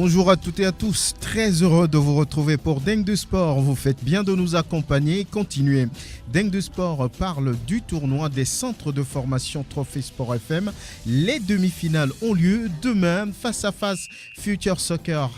Bonjour à toutes et à tous, très heureux de vous retrouver pour Dingue de Sport. Vous faites bien de nous accompagner et continuer. Dingue de Sport parle du tournoi des centres de formation Trophée Sport FM. Les demi-finales ont lieu demain, face à face Future Soccer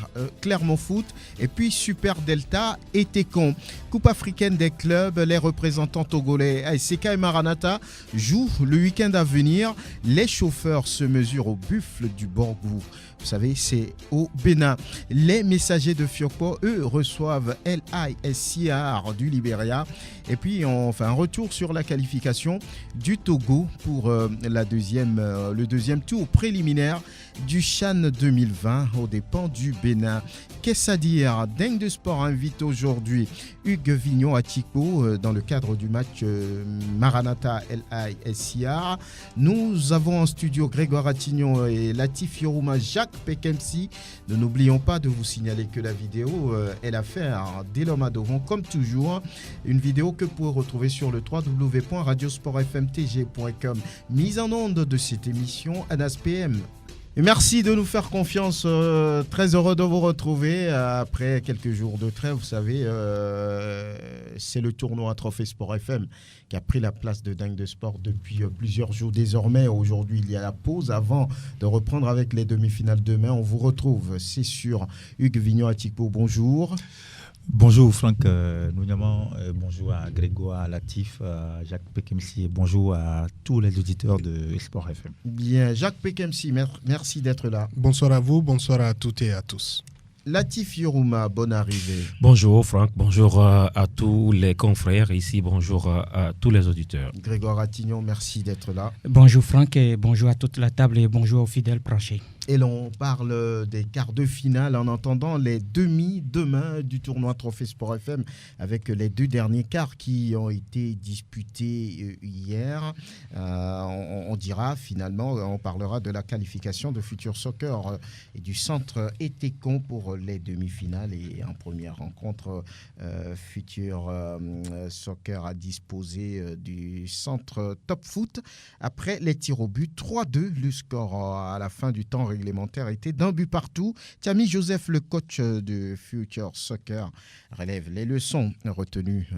Clermont Foot et puis Super Delta et Técon. Coupe africaine des clubs, les représentants togolais ASK et Maranatha jouent le week-end à venir. Les chauffeurs se mesurent au buffle du Borgou. Vous savez, c'est au Bénin. Les messagers de Fiokpo, eux, reçoivent LISCR du Libéria. Et puis, on fait un retour sur la qualification du Togo pour le deuxième tour préliminaire du CHAN 2020 aux dépens du Bénin. Qu'est-ce à dire? Dingue de Sport invite aujourd'hui Hugues Vignon à Tico dans le cadre du match Maranatha LISCR. Nous avons en studio Grégoire Attignon et Latif Yorouma, Jacques Pekemsi. Ne n'oublions pas de vous signaler que la vidéo est l'affaire d'Elom comme toujours. Une vidéo que vous pouvez retrouver sur le www.radiosportfmtg.com. Mise en onde de cette émission ANASPM. Et merci de nous faire confiance. Très heureux de vous retrouver après quelques jours de trêve. Vous savez, c'est le tournoi Trophée Sport FM qui a pris la place de Dingue de Sport depuis plusieurs jours. Désormais, aujourd'hui, il y a la pause avant de reprendre avec les demi-finales demain. On vous retrouve, c'est sûr. Hugues Vignon à Tico, bonjour. Bonjour Franck Nouniaman, bonjour à Grégoire, à Latif, à Jacques Pekemsi et bonjour à tous les auditeurs de Sport FM. Bien, Jacques Pekemsi, merci d'être là. Bonsoir à vous, bonsoir à toutes et à tous. Latif Yorouma, bonne arrivée. Bonjour Franck, bonjour à tous les confrères ici, bonjour à tous les auditeurs. Grégoire Attignon, merci d'être là. Bonjour Franck et bonjour à toute la table et bonjour aux fidèles branchés. Et l'on parle des quarts de finale en entendant les demi demain du tournoi Trophée Sport FM avec les deux derniers quarts qui ont été disputés hier. On dira finalement, on parlera de la qualification de Future Soccer et du centre Técon pour les demi-finales. Et en première rencontre, Future Soccer a disposé du centre Top Foot. Après les tirs au but, 3-2, le score à la fin du temps réglementaire était d'un but partout. Thierry Joseph, le coach de Future Soccer, relève les leçons retenues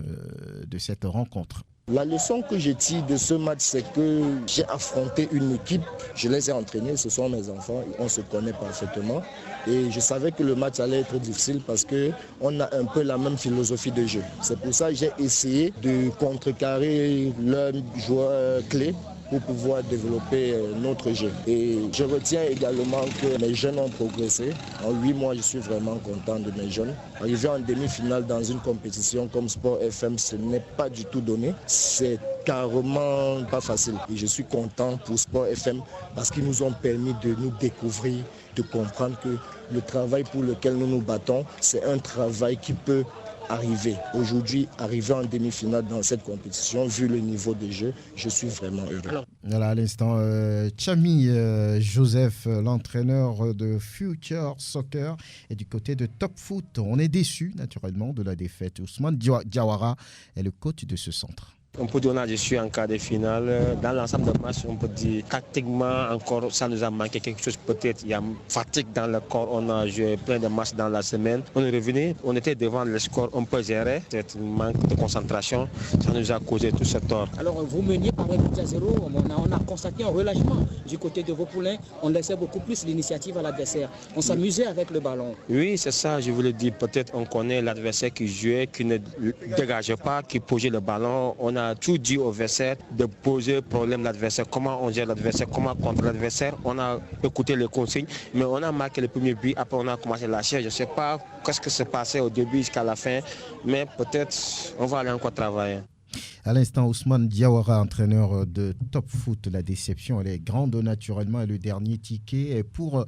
de cette rencontre. La leçon que je tire de ce match, c'est que j'ai affronté une équipe, je les ai entraînés, ce sont mes enfants, on se connaît parfaitement. Et je savais que le match allait être difficile parce qu'on a un peu la même philosophie de jeu. C'est pour ça que j'ai essayé de contrecarrer leurs joueurs clés pour pouvoir développer notre jeu. Et je retiens également que mes jeunes ont progressé. En 8 mois, je suis vraiment content de mes jeunes. Arriver en demi-finale dans une compétition comme Sport FM, ce n'est pas du tout donné. C'est carrément pas facile. Et je suis content pour Sport FM parce qu'ils nous ont permis de nous découvrir, de comprendre que le travail pour lequel nous nous battons, c'est un travail qui peut arriver en demi-finale dans cette compétition, vu le niveau de jeu, je suis vraiment heureux. Voilà, à l'instant, Thierry Joseph, l'entraîneur de Future Soccer, et du côté de Top Foot. On est déçu, naturellement, de la défaite. Ousmane Diawara est le coach de ce centre. On peut dire que je suis en quart de finale. Dans l'ensemble des matchs, on peut dire tactiquement encore, ça nous a manqué quelque chose. Peut-être il y a fatigue dans le corps. On a joué plein de matchs dans la semaine. On est revenu, on était devant le score, on peut gérer. Cette manque de concentration, ça nous a causé tout ce tort. Alors vous meniez par 1-0, on a constaté un relâchement du côté de vos poulains. On laissait beaucoup plus l'initiative à l'adversaire. On s'amusait avec le ballon. Oui, c'est ça, je voulais dire. Peut-être on connaît l'adversaire qui jouait, qui ne dégageait pas, qui posait le ballon. On a tout dit au adversaire de poser problème l'adversaire, comment on gère l'adversaire, comment contre l'adversaire. On a écouté les consignes, mais on a marqué le premier but, après on a commencé à lâcher. Je ne sais pas qu'est-ce qui s'est passé au début jusqu'à la fin, mais peut-être on va aller encore travailler. À l'instant, Ousmane Diawara, entraîneur de Top Foot. La déception, elle est grande naturellement. Et le dernier ticket est pour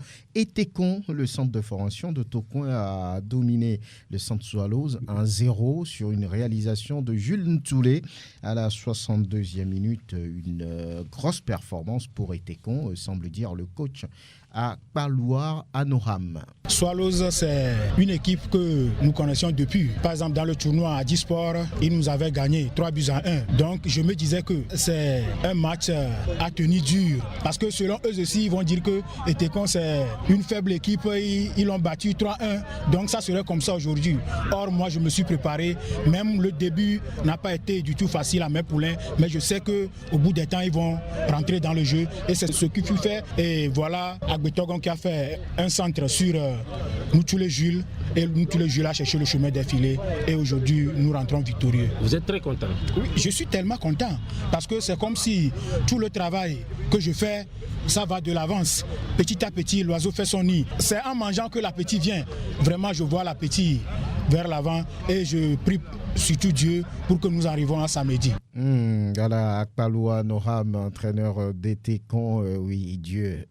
Técon. Le centre de formation de Tokoin a dominé le centre Swallows 1-0 sur une réalisation de Jules Ntoulé à la 62e minute. Une grosse performance pour Técon, semble dire le coach à Paloua Anoram. Swallows, c'est une équipe que nous connaissions depuis. Par exemple, dans le tournoi à Disport, ils nous avaient gagné 3-1. Donc, je me disais que c'est un match à tenir dur. Parce que selon eux aussi, ils vont dire que Etekon, c'est une faible équipe. Ils l'ont battu 3-1. Donc, ça serait comme ça aujourd'hui. Or, moi, je me suis préparé. Même le début n'a pas été du tout facile à mes poulains. Mais je sais qu'au bout des temps, ils vont rentrer dans le jeu. Et c'est ce qui fut fait. Et voilà, Agbetogon qui a fait un centre sur Moutoulé Jules. Et Moutoulé Jules a cherché le chemin des filets. Et aujourd'hui, nous rentrons victorieux. Vous êtes très content? Oui, je suis tellement content. Parce que c'est comme si tout le travail que je fais, ça va de l'avance. Petit à petit, l'oiseau fait son nid. C'est en mangeant que l'appétit vient. Vraiment, je vois l'appétit vers l'avant et je prie surtout Dieu pour que nous arrivions à samedi. Voilà, Akpaloua Noram, entraîneur d'Etekon, oui, Dieu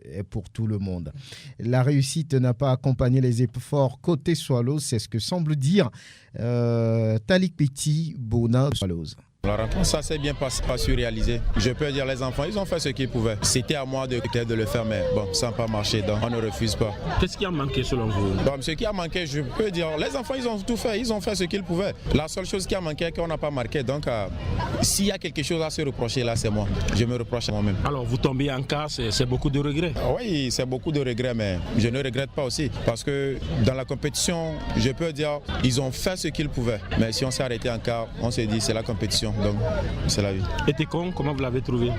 est pour tout le monde. La réussite n'a pas accompagné les efforts côté Swallows, c'est ce que semble dire Talik Petit, Bona Swallows. La rencontre, ça s'est bien passé, pas surréalisé. Je peux dire, les enfants, ils ont fait ce qu'ils pouvaient. C'était à moi de le faire, mais bon, ça n'a pas marché, donc on ne refuse pas. Qu'est-ce qui a manqué selon vous? Bon, ce qui a manqué, je peux dire, les enfants, ils ont tout fait, ils ont fait ce qu'ils pouvaient. La seule chose qui a manqué, c'est qu'on n'a pas marqué. Donc, s'il y a quelque chose à se reprocher, là, c'est moi. Je me reproche à moi-même. Alors, vous tombez en cas, c'est beaucoup de regrets? Oui, c'est beaucoup de regrets, mais je ne regrette pas aussi. Parce que dans la compétition, je peux dire, ils ont fait ce qu'ils pouvaient. Mais si on s'est arrêté en quart, on s'est dit, c'est la compétition. Donc, c'est la vie. Etekon, comment vous l'avez trouvé?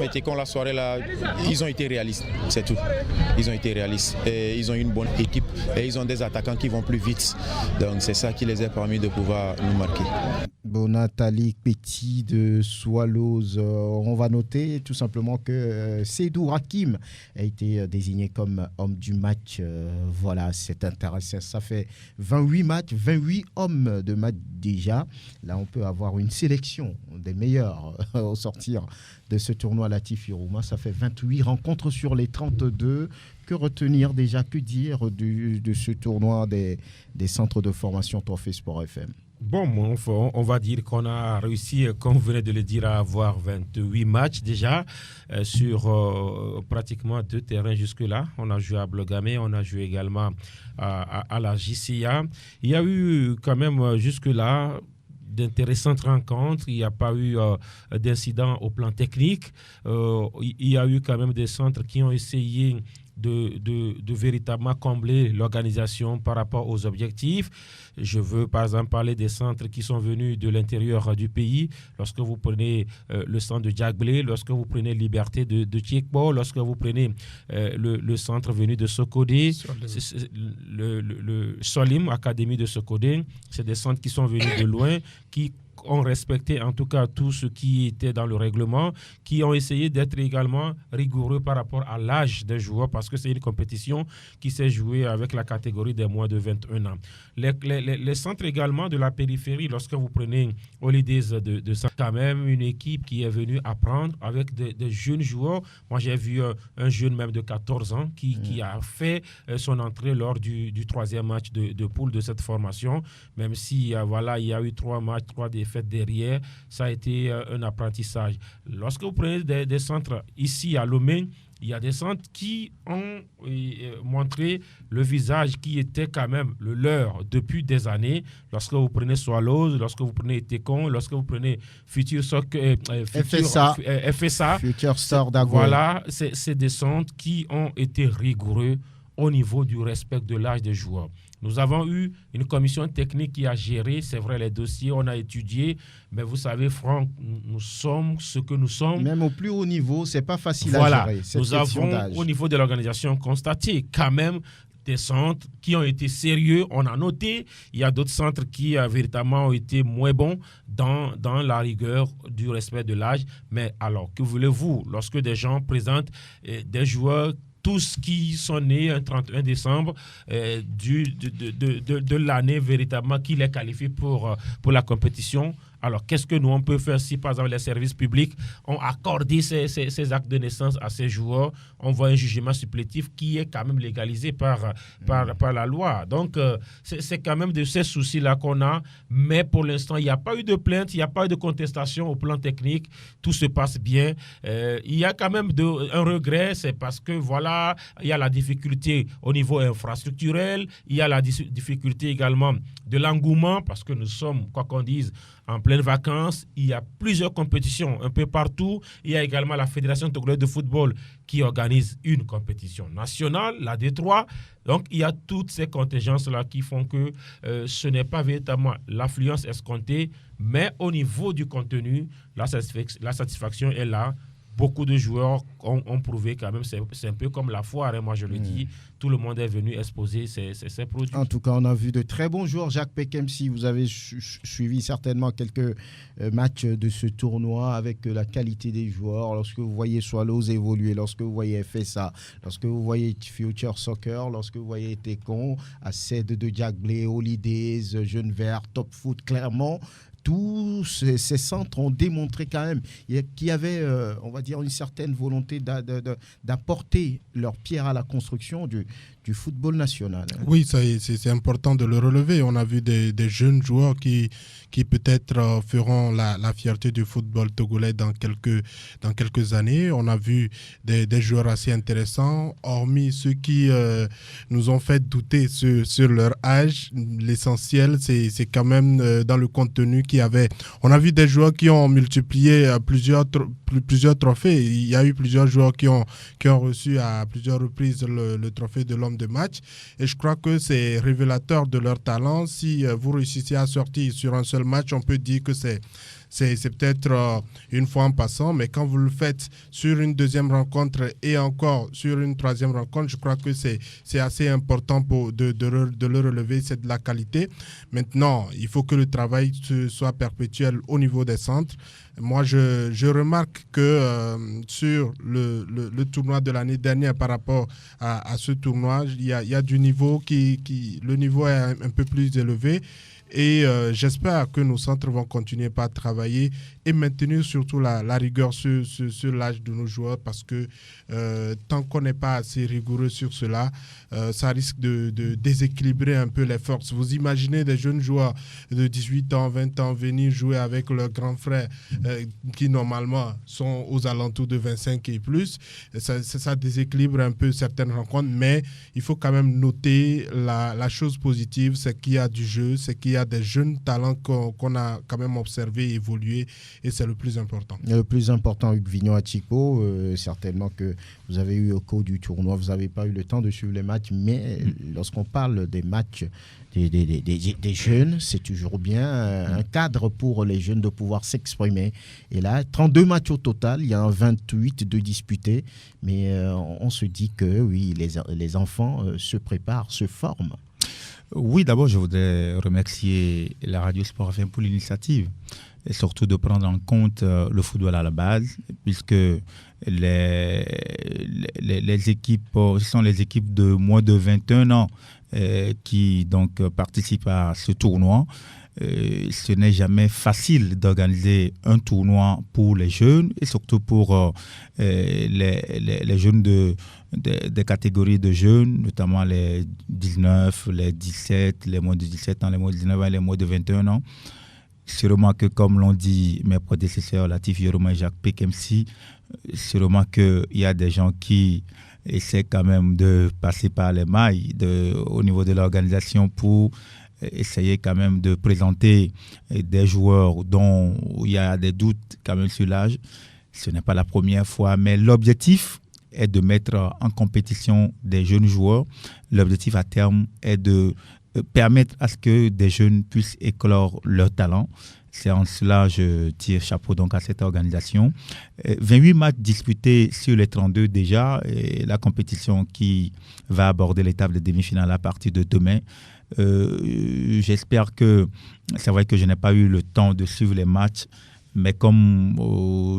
Etekon, la soirée là, ils ont été réalistes, c'est tout. Ils ont été réalistes et ils ont une bonne équipe et ils ont des attaquants qui vont plus vite. Donc c'est ça qui les a permis de pouvoir nous marquer. Nathalie Petit de Swallows, on va noter tout simplement que Seydou Hakim a été désigné comme homme du match. Voilà, c'est intéressant. Ça fait 28 matchs, 28 hommes de match déjà. Là, on peut avoir une sélection des meilleurs au sortir de ce tournoi Latif Irouma. Ça fait 28 rencontres sur les 32. Que retenir déjà, que dire de ce tournoi des centres de formation Trophée Sport FM? Bon, on va dire qu'on a réussi, comme vous venez de le dire, à avoir 28 matchs déjà sur pratiquement 2 terrains jusque-là. On a joué à Blogamé, on a joué également à la JCA. Il y a eu quand même jusque-là d'intéressantes rencontres, il n'y a pas eu d'incident au plan technique. Il y a eu quand même des centres qui ont essayé de véritablement combler l'organisation par rapport aux objectifs. Je veux par exemple parler des centres qui sont venus de l'intérieur du pays. Lorsque vous prenez le centre de Djagblé, lorsque vous prenez Liberté de Tchekbo, lorsque vous prenez le centre venu de Sokodé, le Solim, Académie de Sokodé, c'est des centres qui sont venus de loin, qui ont respecté en tout cas tout ce qui était dans le règlement, qui ont essayé d'être également rigoureux par rapport à l'âge des joueurs, parce que c'est une compétition qui s'est jouée avec la catégorie des moins de 21 ans. Les centres également de la périphérie, lorsque vous prenez Holidays de Saint, quand même une équipe qui est venue apprendre avec des jeunes joueurs. Moi, j'ai vu un jeune même de 14 ans qui a fait son entrée lors du 3e match de poule de cette formation, même si voilà, il y a eu 3 matchs, 3 défaites derrière, ça a été un apprentissage. Lorsque vous prenez des centres ici à Lomé, il y a des centres qui ont montré le visage qui était quand même le leur depuis des années. Lorsque vous prenez Swallows, lorsque vous prenez Etekon, lorsque vous prenez FSA, Future Star d'Agua. Voilà, c'est des centres qui ont été rigoureux au niveau du respect de l'âge des joueurs. Nous avons eu une commission technique qui a géré, c'est vrai, les dossiers, on a étudié, mais vous savez, Franck, nous sommes ce que nous sommes. Même au plus haut niveau, c'est pas facile à gérer. Nous avons, au niveau de l'organisation, constaté quand même des centres qui ont été sérieux, on a noté. Il y a d'autres centres qui véritablement ont été moins bons dans la rigueur du respect de l'âge. Mais alors, que voulez-vous lorsque des gens présentent des joueurs tous qui sont nés un 31 décembre de l'année véritablement qui les qualifie pour la compétition. Alors, qu'est-ce que nous, on peut faire si, par exemple, les services publics ont accordé ces actes de naissance à ces joueurs? On voit un jugement supplétif qui est quand même légalisé par la loi. Donc, c'est quand même de ces soucis-là qu'on a. Mais pour l'instant, il n'y a pas eu de plainte, il n'y a pas eu de contestation au plan technique. Tout se passe bien. Il y a quand même un regret, c'est parce que, voilà, il y a la difficulté au niveau infrastructurel, il y a la difficulté également de l'engouement, parce que nous sommes, quoi qu'on dise, en pleine vacances. Il y a plusieurs compétitions un peu partout. Il y a également la Fédération togolaise de football qui organise une compétition nationale, la D3. Donc, il y a toutes ces contingences-là qui font que ce n'est pas véritablement l'affluence escomptée, mais au niveau du contenu, la satisfaction est là. Beaucoup de joueurs ont prouvé quand même, c'est un peu comme la foire, hein, moi je le dis, tout le monde est venu exposer ses produits. En tout cas, on a vu de très bons joueurs. Jacques Pekemsi, vous avez suivi certainement quelques matchs de ce tournoi avec la qualité des joueurs. Lorsque vous voyez Swallows évoluer, lorsque vous voyez FSA, lorsque vous voyez Future Soccer, lorsque vous voyez Tekon, Aced de Jack Blay, Holidays, Jeune Vert, Top Foot, Clermont, tous ces centres ont démontré quand même qu'il y avait, on va dire, une certaine volonté d'apporter leur pierre à la construction du football national. Oui, c'est important de le relever. On a vu des jeunes joueurs qui peut-être feront la fierté du football togolais dans quelques années. On a vu des joueurs assez intéressants, hormis ceux qui nous ont fait douter sur leur âge. L'essentiel, c'est quand même dans le contenu qu'il y avait. On a vu des joueurs qui ont multiplié plusieurs trophées. Il y a eu plusieurs joueurs qui ont reçu à plusieurs reprises le trophée de l'homme de match, et je crois que c'est révélateur de leur talent. Si vous réussissez à sortir sur un seul match, on peut dire que c'est peut-être une fois en passant, mais quand vous le faites sur une deuxième rencontre et encore sur une troisième rencontre, je crois que c'est assez important de le relever, c'est de la qualité. Maintenant, il faut que le travail soit perpétuel au niveau des centres. Moi, je remarque que sur le tournoi de l'année dernière par rapport à ce tournoi, il y a du niveau le niveau est un peu plus élevé. Et j'espère que nos centres vont continuer par travailler et maintenir surtout la rigueur sur l'âge de nos joueurs, parce que tant qu'on n'est pas assez rigoureux sur cela, ça risque de déséquilibrer un peu les forces. Vous imaginez des jeunes joueurs de 18 ans, 20 ans venir jouer avec leurs grands frères qui normalement sont aux alentours de 25 et plus. Ça déséquilibre un peu certaines rencontres, mais il faut quand même noter la chose positive, c'est qu'il y a du jeu, c'est qu'il y a des jeunes talents qu'on a quand même observé évoluer, et c'est le plus important. Le plus important, Hugues Vignon-Atiko, certainement que vous avez eu au cours du tournoi, vous n'avez pas eu le temps de suivre les matchs, mais lorsqu'on parle des matchs des jeunes, c'est toujours bien un cadre pour les jeunes de pouvoir s'exprimer. Et là, 32 matchs au total, il y a 28 de disputés, mais on se dit que oui, les enfants se préparent, se forment. Oui, d'abord, je voudrais remercier la Radio Sport FM pour l'initiative, et surtout de prendre en compte le football à la base, puisque les équipes, ce sont les équipes de moins de 21 ans qui donc participent à ce tournoi. Ce n'est jamais facile d'organiser un tournoi pour les jeunes, et surtout pour les jeunes des catégories de jeunes, notamment les 19, les 17, les moins de 17 ans, les moins de 19 ans et les moins de 21 ans. Sûrement que, comme l'ont dit mes prédécesseurs, Latif Yoroma et Jacques Pekemsi, sûrement qu'il y a des gens qui essaient quand même de passer par les mailles au niveau de l'organisation pour essayer quand même de présenter des joueurs dont il y a des doutes quand même sur l'âge. Ce n'est pas la première fois, mais l'objectif est de mettre en compétition des jeunes joueurs. L'objectif à terme est de permettre à ce que des jeunes puissent éclore leur talent. C'est en cela que je tire chapeau donc à cette organisation. 28 matchs disputés sur les 32 déjà, et la compétition qui va aborder l'étape de demi-finale à partir de demain. J'espère que, c'est vrai que je n'ai pas eu le temps de suivre les matchs, Mais comme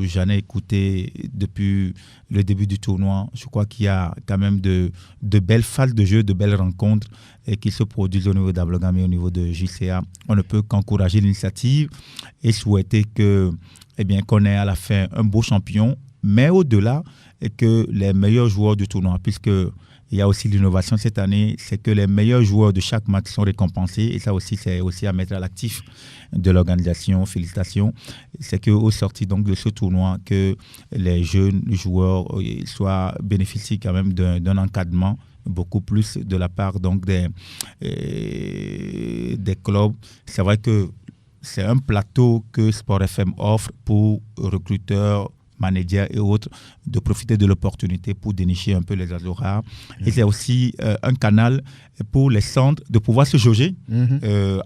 j'en ai écouté depuis le début du tournoi, je crois qu'il y a quand même de belles phases de jeu, de belles rencontres qui se produisent au niveau d'Ablogam et au niveau de JCA. On ne peut qu'encourager l'initiative et souhaiter qu'on ait à la fin un beau champion, mais au-delà, que les meilleurs joueurs du tournoi, puisque il y a aussi l'innovation cette année, c'est que les meilleurs joueurs de chaque match sont récompensés. Et ça aussi, c'est aussi à mettre à l'actif de l'organisation. Félicitations. C'est qu'au sorti donc de ce tournoi, que les jeunes joueurs bénéficient quand même d'un encadrement beaucoup plus de la part donc des clubs. C'est vrai que c'est un plateau que Sport FM offre pour recruteurs, managers et autres, de profiter de l'opportunité pour dénicher un peu les Azores. Et c'est aussi un canal pour les centres de pouvoir se jauger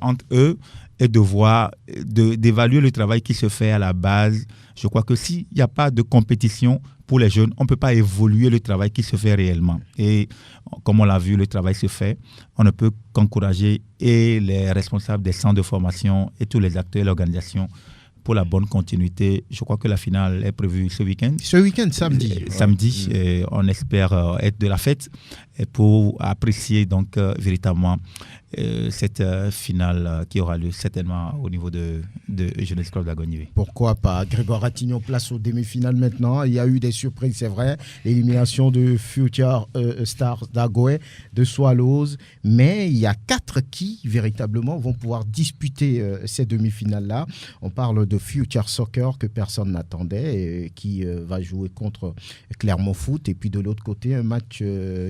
entre eux et d'évaluer le travail qui se fait à la base. Je crois que s'il n'y a pas de compétition pour les jeunes, on ne peut pas évoluer le travail qui se fait réellement. Et comme on l'a vu, le travail se fait. On ne peut qu'encourager et les responsables des centres de formation et tous les acteurs de l'organisation pour la bonne continuité. Je crois que la finale est prévue ce week-end. Ce week-end, samedi. Samedi, on espère être de la fête pour apprécier donc véritablement cette finale qui aura lieu certainement au niveau de Jeunesse Club d'Agonivé. Pourquoi pas? Grégoire Ratignon place aux demi-finales maintenant. Il y a eu des surprises, c'est vrai. L'élimination de Future Stars d'Agoé, de Swallows. Mais il y a 4 qui, véritablement, vont pouvoir disputer ces demi-finales-là. On parle de Future Soccer que personne n'attendait et qui va jouer contre Clermont Foot. Et puis de l'autre côté, un match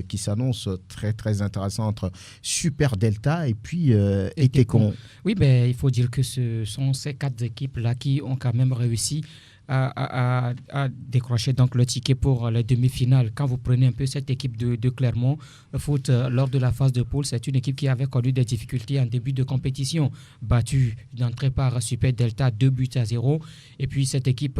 qui s'annonce très, très intéressant entre Super Delta et puis Etekon. Oui, il faut dire que ce sont ces 4 équipes-là qui ont quand même réussi à décrocher donc le ticket pour les demi-finales. Quand vous prenez un peu cette équipe de Clermont Foot lors de la phase de poule, c'est une équipe qui avait connu des difficultés en début de compétition, battue d'entrée par Super Delta 2-0. Et puis cette équipe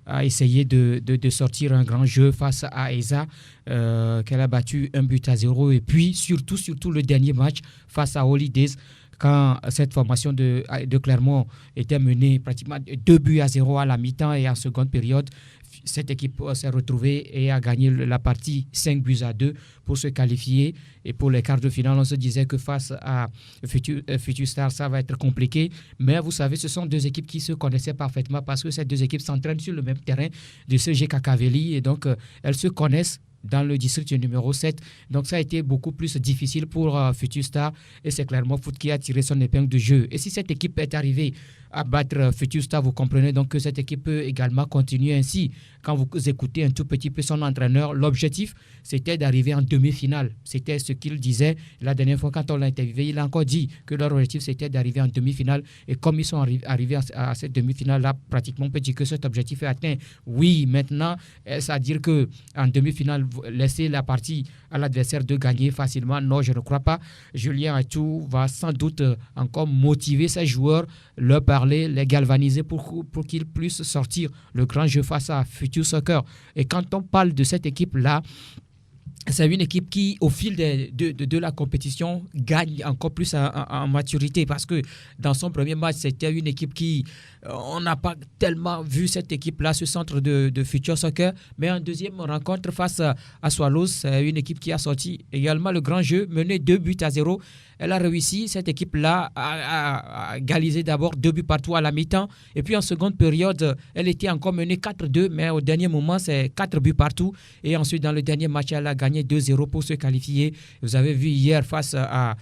a essayé de sortir un grand jeu face à ESA, qu'elle a battu 1-0. Et puis surtout le dernier match face à Holidays, quand cette formation de Clermont était menée pratiquement 2-0 à la mi-temps et en seconde période, cette équipe s'est retrouvée et a gagné la partie 5-2 pour se qualifier. Et pour les quarts de finale, on se disait que face à Future Star, ça va être compliqué. Mais vous savez, ce sont 2 équipes qui se connaissaient parfaitement parce que ces 2 équipes s'entraînent sur le même terrain de ce GK Cavelli et donc elles se connaissent dans le district numéro 7. Donc ça a été beaucoup plus difficile pour Future Star et c'est Clermont Foot qui a tiré son épingle de jeu. Et si cette équipe est arrivée à battre Future Star, vous comprenez donc que cette équipe peut également continuer ainsi. Quand vous écoutez un tout petit peu son entraîneur, l'objectif c'était d'arriver en demi-finale. C'était ce qu'il disait la dernière fois quand on l'a interviewé. Il a encore dit que leur objectif c'était d'arriver en demi-finale. Et comme ils sont arrivés à cette demi-finale-là, pratiquement on peut dire que cet objectif est atteint. Oui, maintenant, c'est-à-dire qu'en demi-finale, laisser la partie à l'adversaire de gagner facilement, non, je ne crois pas. Julien Atou va sans doute encore motiver ses joueurs, leur parler, les galvaniser pour qu'ils puissent sortir le grand jeu face à Future Soccer. Et quand on parle de cette équipe-là, c'est une équipe qui, au fil de la compétition, gagne encore plus en maturité parce que dans son premier match, c'était une équipe qui... on n'a pas tellement vu cette équipe-là, ce centre de Future Soccer, mais en deuxième rencontre face à Swallows, c'est une équipe qui a sorti également le grand jeu, mené 2-0. Elle a réussi, cette équipe-là, à égaliser d'abord 2 buts partout à la mi-temps. Et puis en seconde période, elle était encore menée 4-2, mais au dernier moment, c'est 4 buts partout. Et ensuite, dans le dernier match, elle a gagné 2-0 pour se qualifier. Vous avez vu hier face à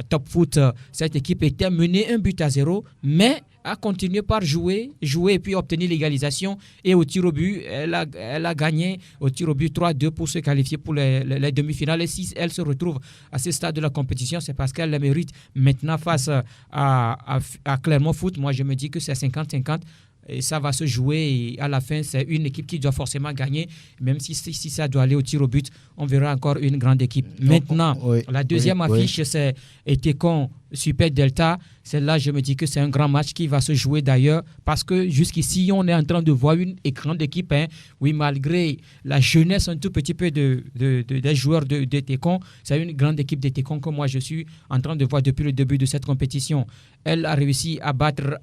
Top Foot, cette équipe était menée 1-0, mais a continué par jouer et puis obtenir l'égalisation. Et au tir au but, elle a gagné au tir au but 3-2 pour se qualifier pour les demi-finales. Et si elle se retrouve à ce stade de la compétition, c'est parce qu'elle le mérite. Maintenant, face à Clermont Foot, moi je me dis que c'est 50-50. Et ça va se jouer et à la fin, c'est une équipe qui doit forcément gagner. Même si ça doit aller au tir au but, on verra encore une grande équipe. Maintenant, la deuxième affiche, c'est Etekon Super Delta, celle-là, je me dis que c'est un grand match qui va se jouer d'ailleurs parce que jusqu'ici, on est en train de voir une grande équipe. Oui, malgré la jeunesse un tout petit peu des joueurs de Tékon, c'est une grande équipe de Tékon que moi, je suis en train de voir depuis le début de cette compétition. Elle a réussi à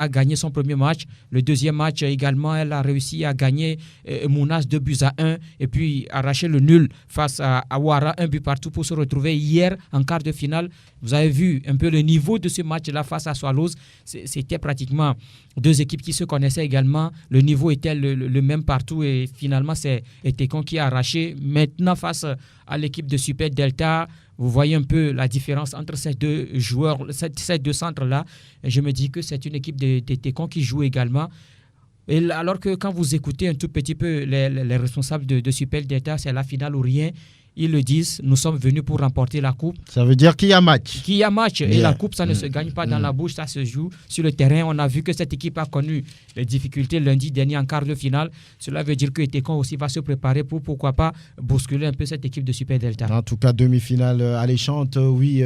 gagner son premier match. Le deuxième match également, elle a réussi à gagner Mounas 2-1 et puis arracher le nul face à Ouara, 1 but partout pour se retrouver hier en quart de finale. Vous avez vu un peu le niveau de ce match-là face à Swallows. C'était pratiquement deux équipes qui se connaissaient également. Le niveau était le même partout et finalement, c'est Tékon qui a arraché. Maintenant, face à l'équipe de Super Delta, vous voyez un peu la différence entre ces deux joueurs, ces deux centres-là. Et je me dis que c'est une équipe de Tékon qui joue également. Et alors que quand vous écoutez un tout petit peu les responsables de Super Delta, c'est la finale ou rien. Ils le disent, nous sommes venus pour remporter la coupe. Ça veut dire qu'il y a match. Qu'il y a match. Et la coupe, ça ne se gagne pas dans la bouche, ça se joue sur le terrain. On a vu que cette équipe a connu les difficultés lundi dernier en quart de finale. Cela veut dire que Tékon aussi va se préparer pour, pourquoi pas, bousculer un peu cette équipe de Super Delta. En tout cas, demi-finale alléchante. Oui,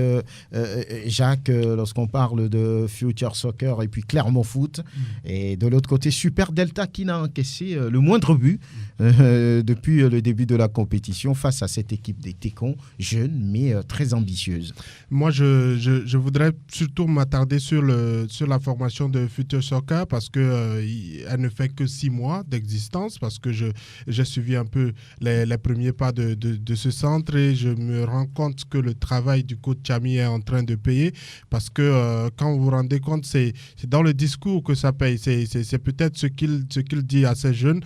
Jacques, lorsqu'on parle de Future Soccer et puis Clermont Foot. Et de l'autre côté, Super Delta qui n'a encaissé le moindre but depuis le début de la compétition face à cette équipe des Tékon, jeune mais très ambitieuse. Moi, je voudrais surtout m'attarder sur la formation de Future Soccer parce qu'elle ne fait que 6 mois d'existence, parce que j'ai suivi un peu les premiers pas de ce centre et je me rends compte que le travail du coach Chami est en train de payer, parce que quand vous vous rendez compte, c'est dans le discours que ça paye. C'est peut-être ce qu'il dit à ces jeunes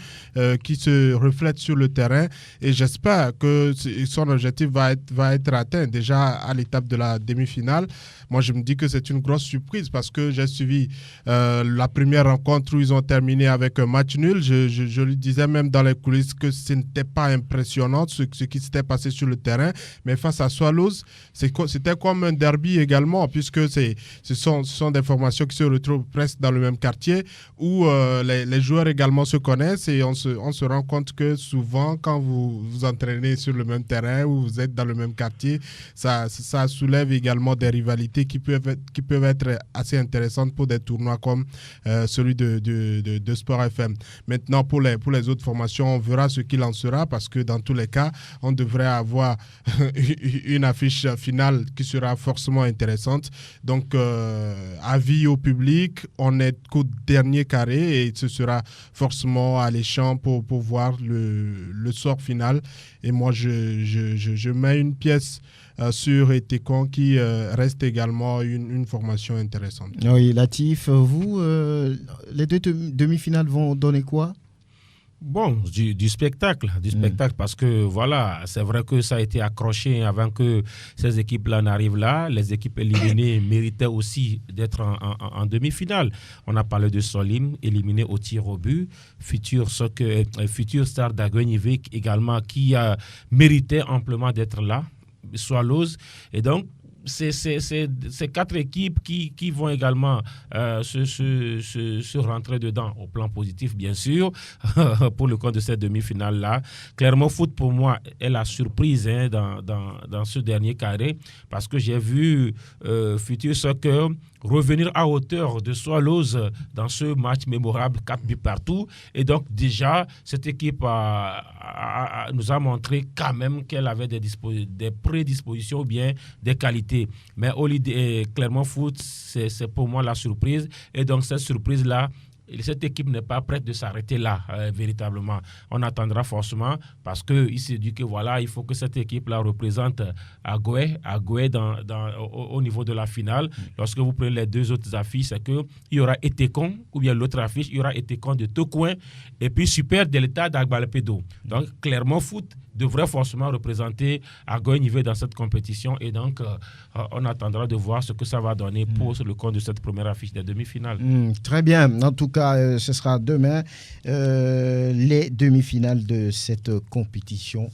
qui se reflètent sur le terrain, et j'espère que son objectif va être atteint déjà à l'étape de la demi-finale. Moi, je me dis que c'est une grosse surprise parce que j'ai suivi la première rencontre où ils ont terminé avec un match nul. Je lui disais même dans les coulisses que ce n'était pas impressionnant ce qui s'était passé sur le terrain, mais face à Swallows, c'était comme un derby également, puisque ce sont des formations qui se retrouvent presque dans le même quartier où les joueurs également se connaissent, et on se rend compte que souvent quand vous vous entraînez sur le même terrain ou vous êtes dans le même quartier, ça soulève également des rivalités qui peuvent être assez intéressantes pour des tournois comme celui de Sport FM. Maintenant, pour les autres formations, on verra ce qu'il en sera, parce que dans tous les cas, on devrait avoir une affiche finale qui sera forcément intéressante. Donc, avis au public, on est qu'au dernier carré et ce sera forcément alléchant pour voir le sort final. Et moi, je mets une pièce sur Tékon qui reste également une formation intéressante. Oui, Latif, vous, les deux demi-finales vont donner quoi ? Bon, du spectacle, parce que voilà, c'est vrai que ça a été accroché avant que ces équipes-là n'arrivent là. Les équipes éliminées méritaient aussi d'être en demi-finale. On a parlé de Solim, éliminé au tir au but. Future Star d'Aguenivik également, qui méritait amplement d'être là. Swallows. Et donc, c'est ces 4 équipes qui vont également se rentrer dedans au plan positif, bien sûr, pour le compte de cette demi-finale-là. Clermont Foot, pour moi, est la surprise dans ce dernier carré, parce que j'ai vu Future Soccer revenir à hauteur de Swallows dans ce match mémorable, 4 buts partout. Et donc, déjà, cette équipe nous a montré quand même qu'elle avait des prédispositions ou bien des qualités. Mais Clermont Foot, c'est pour moi la surprise. Et donc, cette surprise-là, cette équipe n'est pas prête de s'arrêter là, véritablement. On attendra forcément, parce qu'il s'est dit que voilà, il faut que cette équipe-là représente Agoué au niveau de la finale. Lorsque vous prenez les 2 autres affiches, c'est qu'il y aura Tékon, ou bien l'autre affiche, il y aura Tékon de Tocoin, et puis Super Delta d'Agbalpedo. Donc, Clermont Foot devrait forcément représenter Agoué dans cette compétition, et donc on attendra de voir ce que ça va donner pour le compte de cette première affiche des demi-finales. Très bien. En tout cas, ce sera demain les demi-finales de cette compétition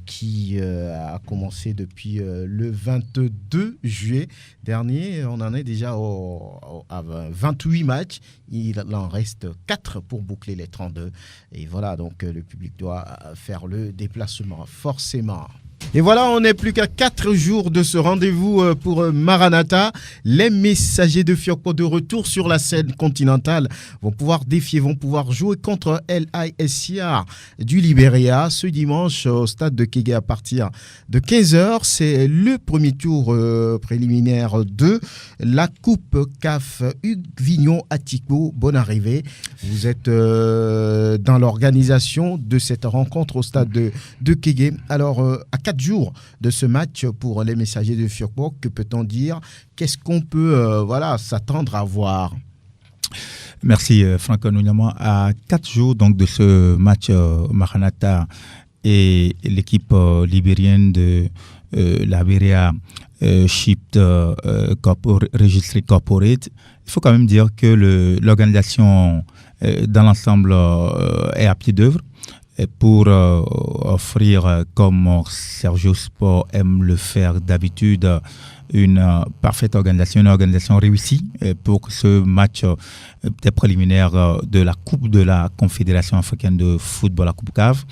qui a commencé depuis le 22 juillet dernier. On en est déjà à 28 matchs. Il en reste 4 pour boucler les 32. Et voilà, donc le public doit faire le déplacement, forcément. Et voilà, on n'est plus qu'à 4 jours de ce rendez-vous pour Maranatha. Les messagers de Fiokpo de retour sur la scène continentale vont pouvoir défier, vont pouvoir jouer contre LISCR du Libéria ce dimanche au stade de Kégué à partir de 15h. C'est le premier tour préliminaire de la Coupe CAF Hugues Vignon Atiko. Bonne arrivée. Vous êtes dans l'organisation de cette rencontre au stade de Kégué. Alors, à 4 jours de ce match pour les messagers de Fiokpo, que peut-on dire? Qu'est-ce qu'on peut s'attendre à voir? Merci Franck Nounyama. À 4 jours donc, de ce match Maranatha et l'équipe libérienne de l'Iberia Shipped Registry Corporate, il faut quand même dire que l'organisation dans l'ensemble est à pied d'œuvre pour offrir, comme Sergio Sport aime le faire d'habitude, une parfaite organisation, une organisation réussie pour ce match des préliminaires de la Coupe de la Confédération africaine de football, la Coupe CAF.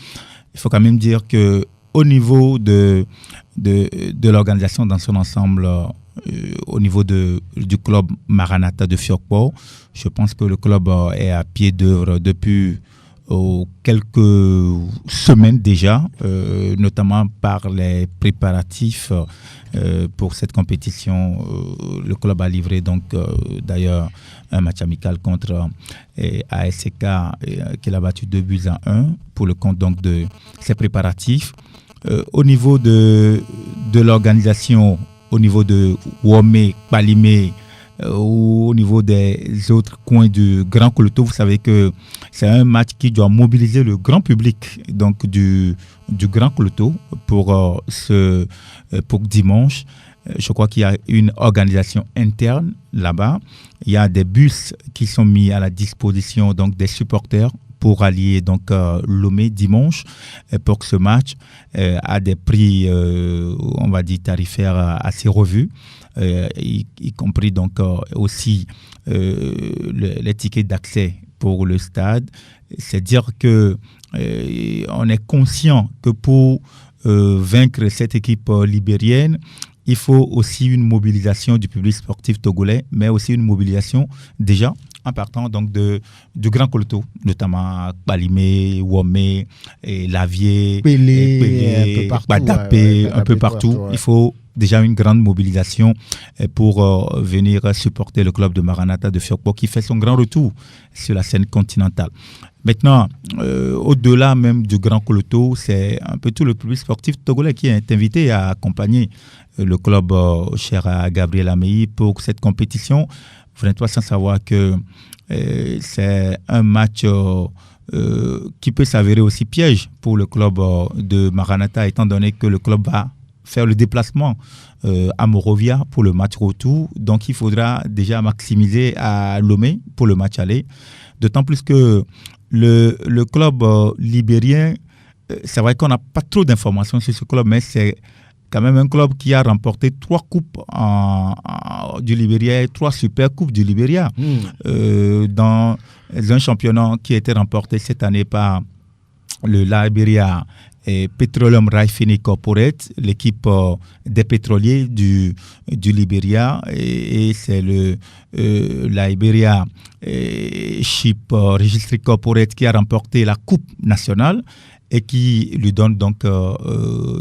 Il faut quand même dire que au niveau de l'organisation dans son ensemble, au niveau du club Maranatha de Fiokpo, je pense que le club est à pied d'œuvre depuis quelques semaines déjà, notamment par les préparatifs pour cette compétition. Le club a livré donc d'ailleurs un match amical contre ASK qu'il a battu 2-1 pour le compte donc de ses préparatifs. Au niveau de l'organisation, au niveau de Womé, Palimé, au niveau des autres coins du Grand Koulouto, vous savez que c'est un match qui doit mobiliser le grand public donc du Grand Koulouto pour dimanche. Je crois qu'il y a une organisation interne là-bas. Il y a des bus qui sont mis à la disposition donc des supporters pour allier donc Lomé dimanche pour que ce match a des prix, on va dire, tarifaires assez revus. Y compris donc aussi les tickets d'accès pour le stade. C'est dire que on est conscient que pour vaincre cette équipe libérienne, il faut aussi une mobilisation du public sportif togolais, mais aussi une mobilisation déjà en partant donc du Grand Koulouto, notamment Balimé, Womé, Lavier, Pélé, Badapé, un peu partout. Il faut déjà une grande mobilisation pour venir supporter le club de Maranatha de Fiokpo qui fait son grand retour sur la scène continentale. Maintenant, au-delà même du Grand Koulouto, c'est un peu tout le public sportif togolais qui est invité à accompagner le club cher à Gabriel Ameyi pour cette compétition. Vous n'êtes pas sans savoir que c'est un match qui peut s'avérer aussi piège pour le club de Maranatha, étant donné que le club va faire le déplacement à Morovia pour le match retour. Donc, il faudra déjà maximiser à Lomé pour le match aller. D'autant plus que le club libérien, c'est vrai qu'on n'a pas trop d'informations sur ce club, mais c'est quand même un club qui a remporté 3 coupes du Libéria et 3 super coupes du Libéria dans un championnat qui a été remporté cette année par le Liberia et Petroleum Refining Corporate, l'équipe des pétroliers du Libéria, et c'est le Liberia Ship Registry Corporate qui a remporté la Coupe nationale et qui lui donne donc,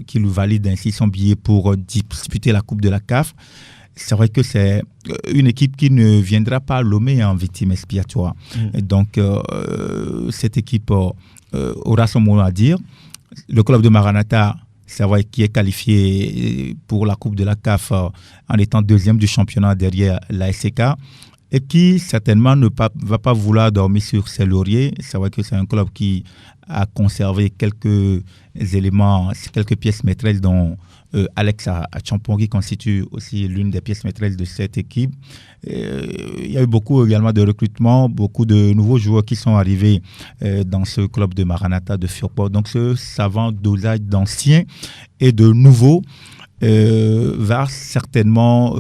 qui lui valide ainsi son billet pour disputer la Coupe de la CAF. C'est vrai que c'est une équipe qui ne viendra pas Lomé en victime expiatoire. Et donc, cette équipe aura son mot à dire. Le club de Maranatha, c'est vrai, qui est qualifié pour la Coupe de la CAF en étant deuxième du championnat derrière la SCK, et qui certainement ne va pas vouloir dormir sur ses lauriers. C'est vrai que c'est un club qui a conservé quelques éléments, quelques pièces maîtresses dont Alex Achampong qui constitue aussi l'une des pièces maîtresses de cette équipe. Il y a eu beaucoup également de recrutement, beaucoup de nouveaux joueurs qui sont arrivés dans ce club de Maranatha de Fiokpo. Donc ce savant dosage d'anciens et de nouveaux va certainement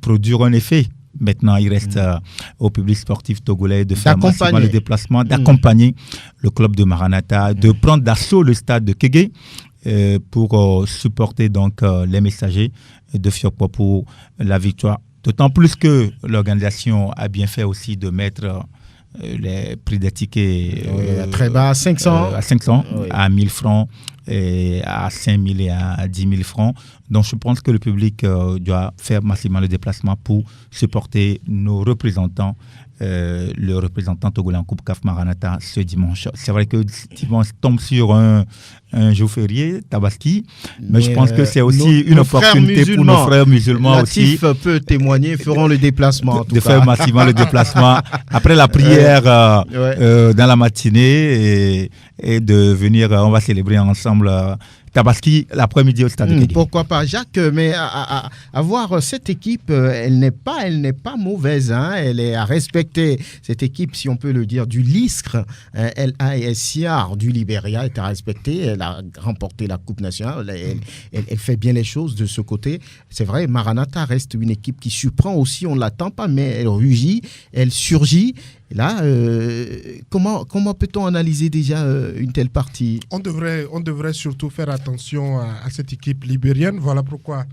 produire un effet. Maintenant, il reste au public sportif togolais de faire massivement le déplacement, d'accompagner le club de Maranatha, de prendre d'assaut le stade de Kégué pour supporter donc les messagers de Fiokpo pour la victoire. D'autant plus que l'organisation a bien fait aussi de mettre les prix des tickets très bas, à 500, à 1000 francs, et à 5000 et à 10 000 francs. Donc je pense que le public doit faire massivement le déplacement pour supporter nos représentants, le représentant togolais en Coupe CAF Maranatha ce dimanche. C'est vrai que dimanche tombe sur un jour férié, Tabaski, mais je pense que c'est aussi une opportunité pour nos frères musulmans aussi. Peut témoigner, feront le déplacement. De faire massivement le déplacement après la prière dans la matinée et de venir, on va célébrer ensemble Tabaski l'après-midi au stade de Kégué. Pourquoi pas, Jacques, mais à voir cette équipe, elle n'est pas mauvaise, hein, elle est à respecter. Cette équipe, si on peut le dire, du LISCR, LASIAR du Libéria est à respecter. Elle a remporté la Coupe nationale, elle fait bien les choses de ce côté. C'est vrai, Maranatha reste une équipe qui surprend aussi, on ne l'attend pas, mais elle rugit, elle surgit. Et là, comment peut-on analyser déjà une telle partie ? On devrait surtout faire attention à cette équipe libérienne. Voilà pourquoi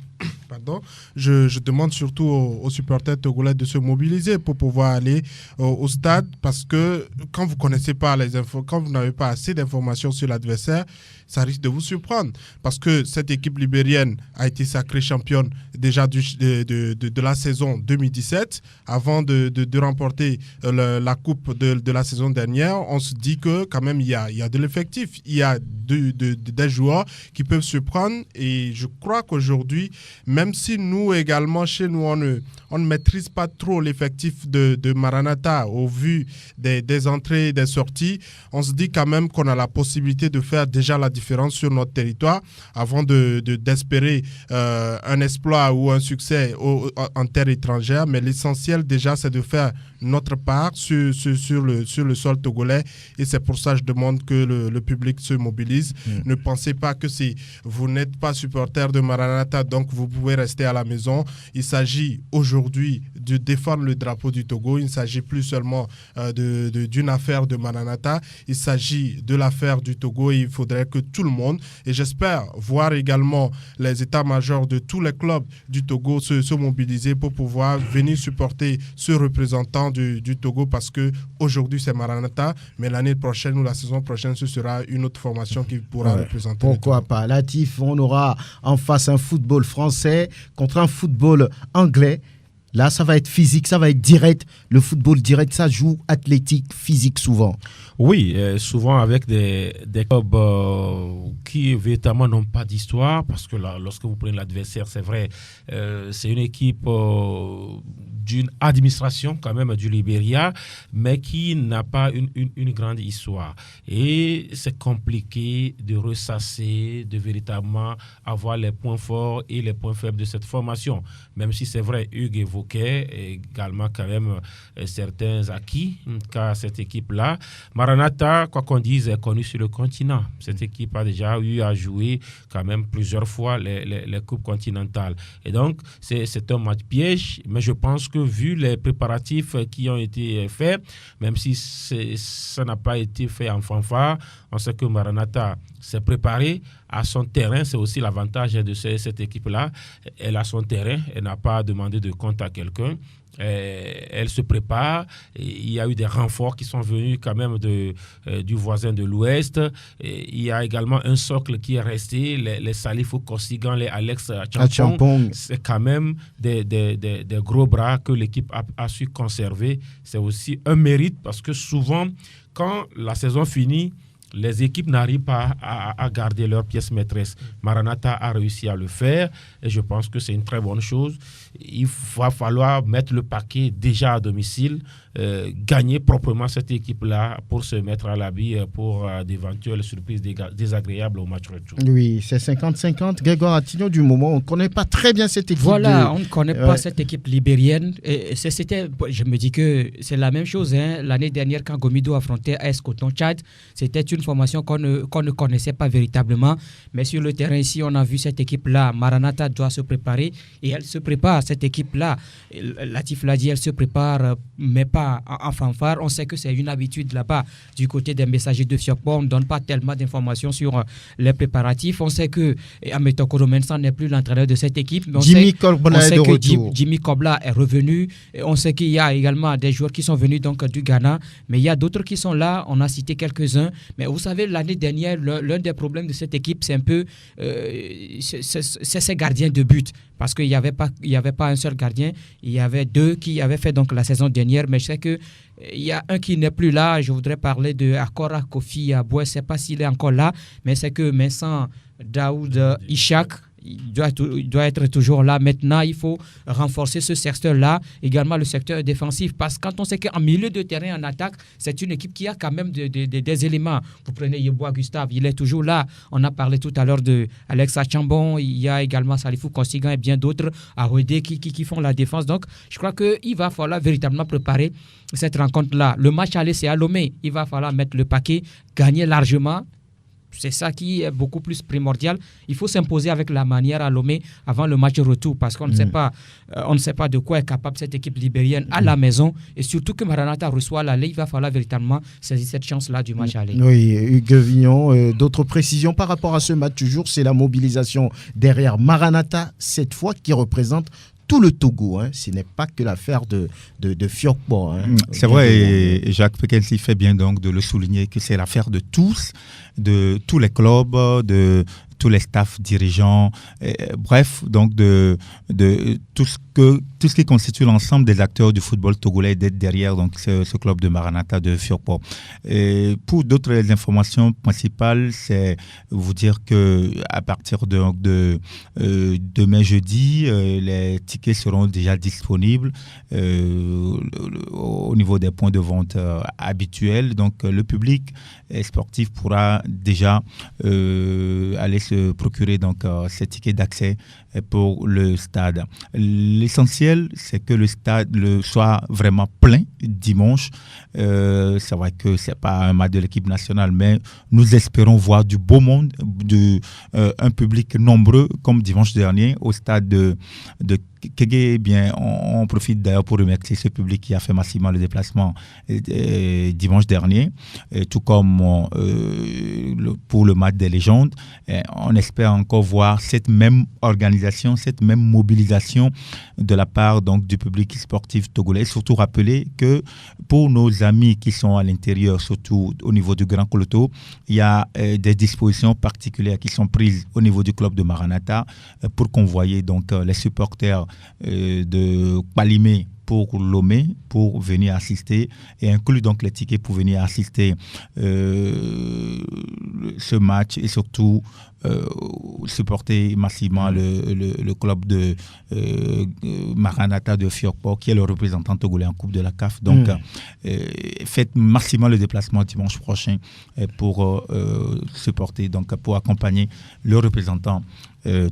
je demande surtout aux supporters togolais de se mobiliser pour pouvoir aller au stade, parce que quand vous connaissez pas les infos, quand vous n'avez pas assez d'informations sur l'adversaire, ça risque de vous surprendre, parce que cette équipe libérienne a été sacrée championne déjà de la saison 2017 avant de remporter la coupe de la saison dernière. On se dit que quand même il y a de l'effectif, il y a des joueurs qui peuvent surprendre, et je crois qu'aujourd'hui, même si nous également chez nous on ne maîtrise pas trop l'effectif de Maranatha au vu des entrées et des sorties, on se dit quand même qu'on a la possibilité de faire déjà la différence sur notre territoire avant d'espérer un exploit ou un succès en terre étrangère. Mais l'essentiel déjà, c'est de faire notre part sur le sol togolais, et c'est pour ça que je demande que le public se mobilise. Ne pensez pas que si vous n'êtes pas supporter de Maranatha, donc vous pouvez rester à la maison. Il s'agit aujourd'hui de défendre le drapeau du Togo. Il ne s'agit plus seulement d'une affaire de Maranatha, il s'agit de l'affaire du Togo, et il faudrait que tout le monde, et j'espère voir également les états-majors de tous les clubs du Togo se mobiliser pour pouvoir venir supporter ce représentant du Togo, parce que aujourd'hui c'est Maranatha, mais l'année prochaine ou la saison prochaine ce sera une autre formation qui pourra représenter. Pourquoi pas, Latif, on aura en face un football français contre un football anglais. Là, ça va être physique, ça va être direct. Le football direct, ça joue athlétique, physique souvent. Oui, souvent avec des clubs qui véritablement n'ont pas d'histoire, parce que là, lorsque vous prenez l'adversaire, c'est vrai, c'est une équipe d'une administration quand même du Libéria, mais qui n'a pas une grande histoire. Et c'est compliqué de ressasser, de véritablement avoir les points forts et les points faibles de cette formation. Même si c'est vrai, Hugues évoquait également quand même certains acquis qu'a cette équipe-là. Maranatha, quoi qu'on dise, est connue sur le continent. Cette équipe a déjà eu à jouer quand même plusieurs fois les coupes continentales. Et donc, c'est un match piège, mais je pense que vu les préparatifs qui ont été faits, même si ça n'a pas été fait en fanfare, on sait que Maranatha s'est préparé à son terrain. C'est aussi l'avantage de cette équipe-là. Elle a son terrain, elle n'a pas demandé de compte à quelqu'un. Elle se prépare. Il y a eu des renforts qui sont venus quand même du voisin de l'Ouest. Il y a également un socle qui est resté, les Salifou Kossigan, les Alex Champong. C'est quand même des gros bras que l'équipe a su conserver. C'est aussi un mérite, parce que souvent, quand la saison finit, les équipes n'arrivent pas à garder leurs pièces maîtresses. Maranatha a réussi à le faire, et je pense que c'est une très bonne chose. Il va falloir mettre le paquet déjà à domicile, gagner proprement cette équipe-là pour se mettre à l'abri pour d'éventuelles surprises désagréables au match retour. Oui, c'est 50-50. Grégoire Attignon, du moment, on ne connaît pas très bien cette équipe. Voilà, on ne connaît pas cette équipe libérienne. Je me dis que c'est la même chose. L'année dernière, quand Gomido affrontait AS Coton Tchad, c'était une formation qu'on ne connaissait pas véritablement. Mais sur le terrain ici, on a vu cette équipe-là. Maranatha doit se préparer et elle se prépare, cette équipe-là. Latif l'a dit, elle se prépare, mais pas en fanfare. On sait que c'est une habitude là-bas du côté des messagers de Fiokpo. On ne donne pas tellement d'informations sur les préparatifs. On sait que Ametokoro Mensah n'est plus l'entraîneur de cette équipe. Mais Jimmy Kobla est de retour. Jimmy Kobla est revenu. Et on sait qu'il y a également des joueurs qui sont venus donc du Ghana, mais il y a d'autres qui sont là. On a cité quelques-uns. Mais vous savez, l'année dernière, l'un des problèmes de cette équipe, c'est un peu c'est ses gardiens de but. Parce qu'il n'y avait pas un seul gardien. Il y avait deux qui avaient fait donc la saison dernière. Mais je sais qu'il y a un qui n'est plus là. Je voudrais parler de Akora Kofi Aboué. Je ne sais pas s'il est encore là. Mais c'est que Vincent Daoud Ishak, il doit être toujours là. Maintenant, il faut renforcer ce secteur-là, également le secteur défensif. Parce que quand on sait qu'en milieu de terrain, en attaque, c'est une équipe qui a quand même des éléments. Vous prenez Yeboah Gustave, il est toujours là. On a parlé tout à l'heure de Alex Achambon, il y a également Salifou Kossigan et bien d'autres à Rodé qui font la défense. Donc, je crois qu'il va falloir véritablement préparer cette rencontre-là. Le match aller, c'est à Lomé. Il va falloir mettre le paquet, gagner largement. C'est ça qui est beaucoup plus primordial. Il faut s'imposer avec la manière à Lomé avant le match retour parce qu'on ne sait pas de quoi est capable cette équipe libérienne à la maison. Et surtout que Maranatha reçoit l'aller, il va falloir véritablement saisir cette chance-là du match aller. Oui, Hugues Vignon, d'autres précisions par rapport à ce match toujours, c'est la mobilisation derrière Maranatha, cette fois qui représente tout le Togo, hein. Ce n'est pas que l'affaire de Fiokpo. Hein. C'est vrai, et Jacques Pekensi fait bien donc de le souligner que c'est l'affaire de tous les clubs, de tous les staffs dirigeants, bref, donc de tout ce qui constitue l'ensemble des acteurs du football togolais d'être derrière donc ce club de Maranatha de Fiokpo. Et pour d'autres informations principales, c'est vous dire que à partir de demain jeudi, les tickets seront déjà disponibles au niveau des points de vente habituels. Donc le public sportif pourra déjà aller se procurer donc ces tickets d'accès pour le stade. L'essentiel, c'est que le stade soit vraiment plein dimanche. C'est vrai que c'est pas un match de l'équipe nationale, mais nous espérons voir du beau monde, un public nombreux comme dimanche dernier au stade de Kégué. Bien, on profite d'ailleurs pour remercier ce public qui a fait massivement le déplacement dimanche dernier, tout comme pour le match des légendes. On espère encore voir cette même organisation, cette même mobilisation de la part donc du public sportif togolais. Surtout rappeler que pour nos amis qui sont à l'intérieur, surtout au niveau du Grand Koloto, il y a des dispositions particulières qui sont prises au niveau du club de Maranatha pour convoyer donc les supporters de Palimé pour Lomé, pour venir assister, et inclut donc les tickets pour venir assister ce match et surtout supporter massivement le club de Maranatha de Fiokpo, qui est le représentant togolais en Coupe de la CAF. Donc, faites massivement le déplacement dimanche prochain pour supporter, donc pour accompagner le représentant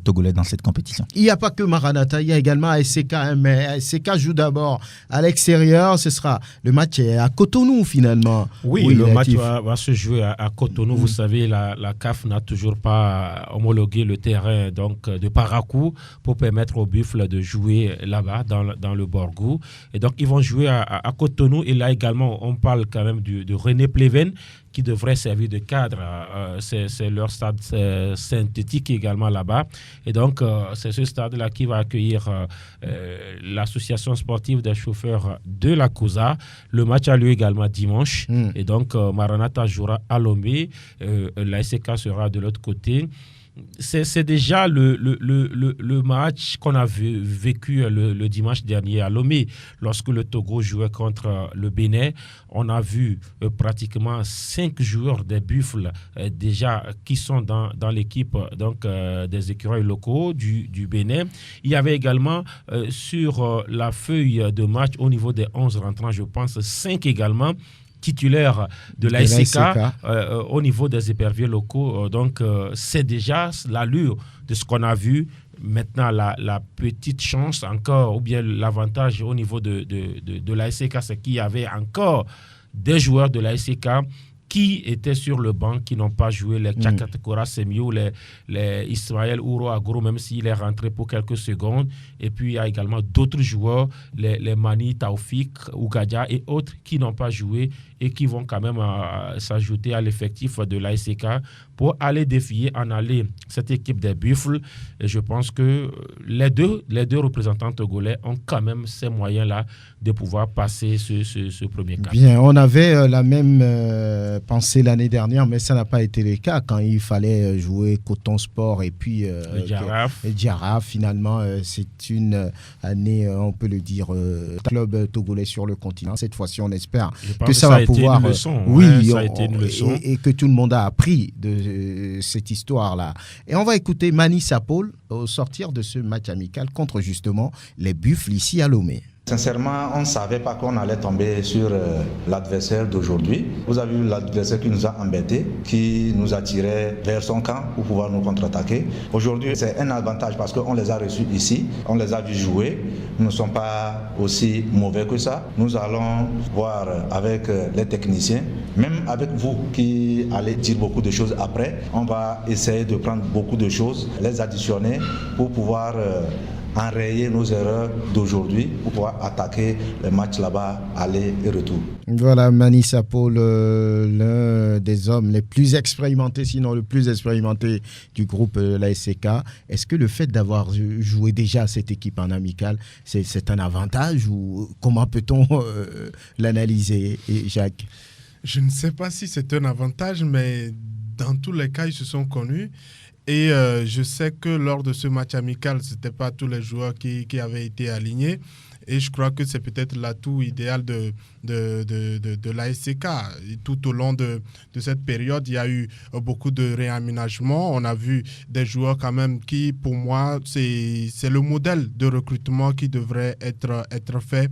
togolais dans cette compétition. Il n'y a pas que Maranatha, il y a également ASK, mais ASK joue d'abord à l'extérieur. Ce sera le match à Cotonou finalement. Oui, le match va se jouer à Cotonou. Vous savez, la CAF n'a toujours pas homologué le terrain donc, de Parakou pour permettre aux Buffles de jouer là-bas dans le Borgou. Et donc ils vont jouer à Cotonou. Et là également, on parle quand même de René Pleven, qui devrait servir de cadre. C'est leur stade synthétique également là-bas. Et donc, c'est ce stade-là qui va accueillir l'association sportive des chauffeurs de la COSA. Le match a lieu également dimanche. Et donc, Maranatha jouera à Lomé. L'ASK sera de l'autre côté. C'est déjà le match qu'on a vécu le dimanche dernier à Lomé. Lorsque le Togo jouait contre le Bénin, on a vu pratiquement 5 joueurs des Buffles déjà qui sont dans l'équipe donc, des écureuils locaux du Bénin. Il y avait également sur la feuille de match au niveau des 11 rentrants, je pense 5 également titulaire de l'ASK au niveau des éperviers locaux. Donc, c'est déjà l'allure de ce qu'on a vu. Maintenant, la petite chance encore, ou bien l'avantage au niveau de l'ASK, c'est qu'il y avait encore des joueurs de l'ASK qui étaient sur le banc, qui n'ont pas joué, les Tchakatekora Semio, les Ismaël Ouro Agro, même s'il est rentré pour quelques secondes. Et puis, il y a également d'autres joueurs, les Mani, Taoufik, Ougadia et autres qui n'ont pas joué et qui vont quand même s'ajouter à l'effectif de l'ASK pour aller défier en aller cette équipe des Buffles. Et je pense que les deux représentants togolais ont quand même ces moyens-là de pouvoir passer ce premier cap. Bien, on avait la même pensée l'année dernière, mais ça n'a pas été le cas quand il fallait jouer Coton Sport et puis Diaraf. Finalement, c'est une année, on peut le dire, club togolais sur le continent. Cette fois-ci, on espère que ça va pouvoir... ça a été une leçon. Et que tout le monde a appris de cette histoire-là. Et on va écouter Mani Sapol au sortir de ce match amical contre justement les Buffles ici à Lomé. Sincèrement, on ne savait pas qu'on allait tomber sur l'adversaire d'aujourd'hui. Vous avez vu l'adversaire qui nous a embêtés, qui nous attirait vers son camp pour pouvoir nous contre-attaquer. Aujourd'hui, c'est un avantage parce qu'on les a reçus ici, on les a vus jouer. Nous ne sommes pas aussi mauvais que ça. Nous allons voir avec les techniciens, même avec vous qui allez dire beaucoup de choses après. On va essayer de prendre beaucoup de choses, les additionner pour pouvoir... enrayer nos erreurs d'aujourd'hui pour pouvoir attaquer les matchs là-bas, aller et retour. Voilà, Mani Sapol, l'un des hommes les plus expérimentés, sinon le plus expérimenté du groupe l'ASK. Est-ce que le fait d'avoir joué déjà cette équipe en amical, c'est un avantage ou comment peut-on l'analyser, Jacques? Je ne sais pas si c'est un avantage, mais dans tous les cas, ils se sont connus. Et je sais que lors de ce match amical, ce n'étaient pas tous les joueurs qui avaient été alignés. Et je crois que c'est peut-être l'atout idéal de l'ASK. Tout au long de cette période, il y a eu beaucoup de réaménagements. On a vu des joueurs quand même qui, pour moi, c'est le modèle de recrutement qui devrait être fait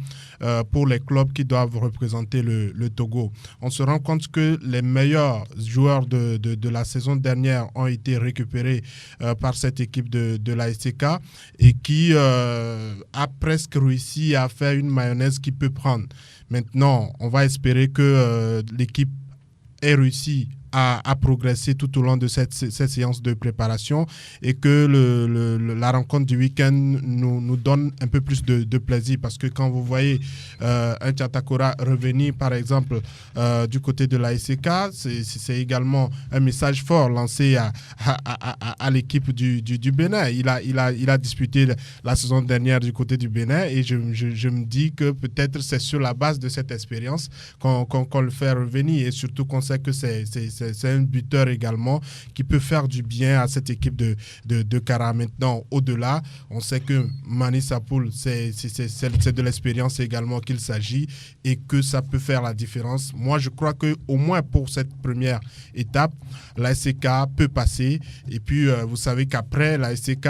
pour les clubs qui doivent représenter le Togo. On se rend compte que les meilleurs joueurs de la saison dernière ont été récupérés par cette équipe de l'ASK et qui a presque réussi à faire une mayonnaise qui peut prendre. Maintenant, on va espérer que l'équipe ait réussi à progresser tout au long de cette séance de préparation et que la rencontre du week-end nous donne un peu plus de plaisir parce que quand vous voyez un Tchatakora revenir par exemple du côté de l'ASK, c'est également un message fort lancé à l'équipe du Bénin. Il a disputé la saison dernière du côté du Bénin et je me dis que peut-être c'est sur la base de cette expérience qu'on le fait revenir et surtout qu'on sait que c'est un buteur également qui peut faire du bien à cette équipe de Kara. Maintenant, au-delà, on sait que Mani Sapol, c'est de l'expérience également qu'il s'agit et que ça peut faire la différence. Moi, je crois qu'au moins pour cette première étape, l'ASK peut passer. Et puis, vous savez qu'après l'ASK,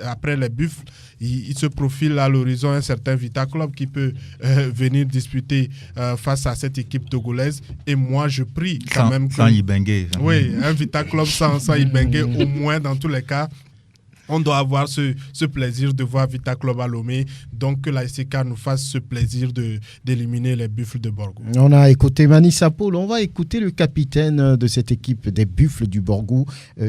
après les Buffles, il se profile à l'horizon un certain Vita Club qui peut venir disputer face à cette équipe togolaise. Et moi, je prie quand même que... Sans Ibengue. Oui, un Vita Club sans Ibengue, au moins dans tous les cas. On doit avoir ce plaisir de voir Vita Club à Lomé, donc que la SK nous fasse ce plaisir d'éliminer les Buffles de Borgou. On a écouté Mani Sapol, on va écouter le capitaine de cette équipe des Buffles du Borgou,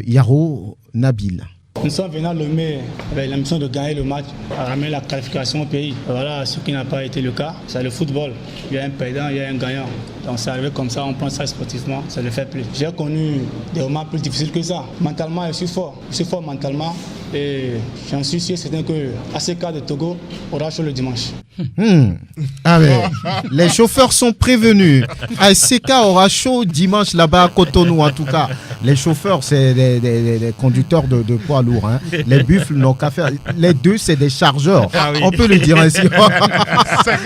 Yaro Nabil. Nous sommes venus à Lomé avec l'ambition de gagner le match, à ramener la qualification au pays. Voilà ce qui n'a pas été le cas. C'est le football. Il y a un perdant, il y a un gagnant. Donc c'est arrivé comme ça, on prend ça sportivement, ça le fait plus. J'ai connu des moments plus difficiles que ça. Mentalement, je suis fort. Je suis fort mentalement et j'en suis sûr certain que ASK de Togo aura chaud le dimanche. Les chauffeurs sont prévenus. ASK aura chaud dimanche là-bas à Cotonou en tout cas. Les chauffeurs, c'est des conducteurs de poids lourds. Hein. Les Buffles n'ont qu'à faire. Les deux, c'est des chargeurs. Ah oui. On peut le dire ainsi.